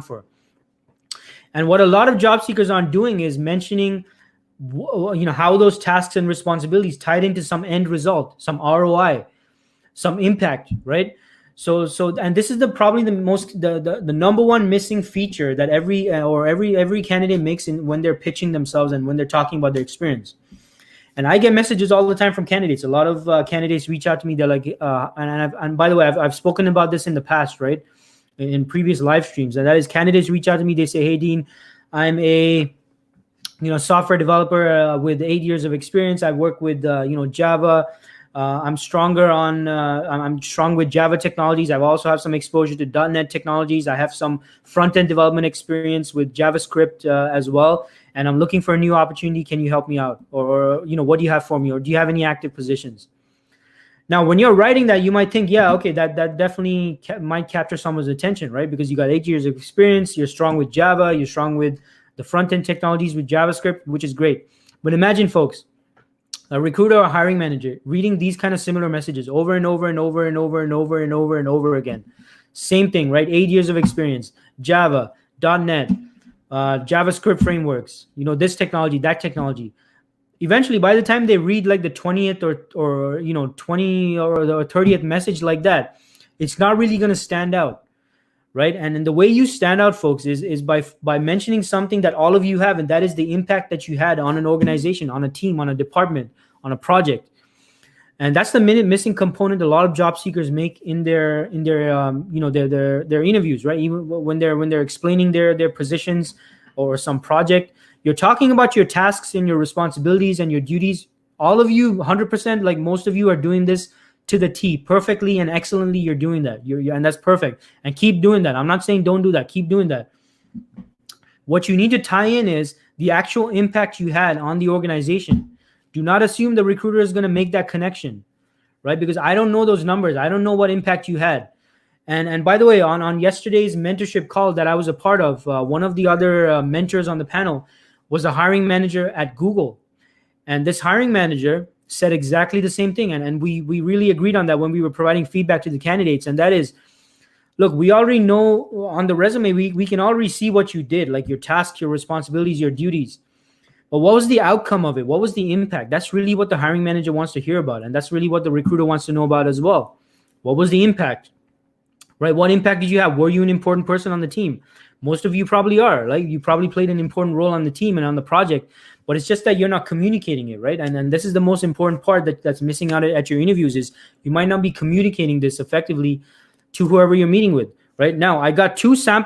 for. And what a lot of job seekers aren't doing is mentioning, how those tasks and responsibilities tied into some end result, some ROI, some impact, right? And this is probably the number one missing feature that every candidate makes when they're pitching themselves and when they're talking about their experience. And I get messages all the time from candidates. A lot of candidates reach out to me. They're like, and by the way, I've spoken about this in the past, right? In previous live streams, and that is, candidates reach out to me. They say, "Hey, Dean, I'm a software developer with 8 years of experience. I work with Java. I'm strong with Java technologies. I also have some exposure to .NET technologies. I have some front-end development experience with JavaScript as well. And I'm looking for a new opportunity. Can you help me out? Or what do you have for me? Or do you have any active positions?" Now, when you're writing that, you might think, yeah, okay, that definitely might capture someone's attention, right? Because you got 8 years of experience. You're strong with Java. You're strong with the front-end technologies with JavaScript, which is great. But imagine, folks, a recruiter or hiring manager reading these kind of similar messages over and over and over and over and over and over and over again. Same thing, right? 8 years of experience, Java, .NET, JavaScript frameworks, this technology, that technology. Eventually, by the time they read like the 20th or 20 or the 30th message like that, it's not really going to stand out, right? And the way you stand out, folks, is by mentioning something that all of you have, and that is the impact that you had on an organization, on a team, on a department, on a project. And that's the missing component a lot of job seekers make in their interviews, right? Even when they're explaining their positions or some project. You're talking about your tasks and your responsibilities and your duties. All of you, 100%, like most of you, are doing this to the T, perfectly and excellently. You're doing that, and that's perfect. And keep doing that. I'm not saying don't do that. Keep doing that. What you need to tie in is the actual impact you had on the organization. Do not assume the recruiter is going to make that connection, right? Because I don't know those numbers. I don't know what impact you had. And by the way, on yesterday's mentorship call that I was a part of, one of the other mentors on the panel was a hiring manager at Google. And this hiring manager said exactly the same thing. And we really agreed on that when we were providing feedback to the candidates. And that is, look, we already know on the resume, we can already see what you did, like your tasks, your responsibilities, your duties. But what was the outcome of it? What was the impact? That's really what the hiring manager wants to hear about. And that's really what the recruiter wants to know about as well. What was the impact? Right? What impact did you have? Were you an important person on the team? Most of you probably are. Like, you probably played an important role on the team and on the project, but it's just that you're not communicating it, right? And this is the most important part that's missing out at your interviews, is you might not be communicating this effectively to whoever you're meeting with. Right now, I got 2 samples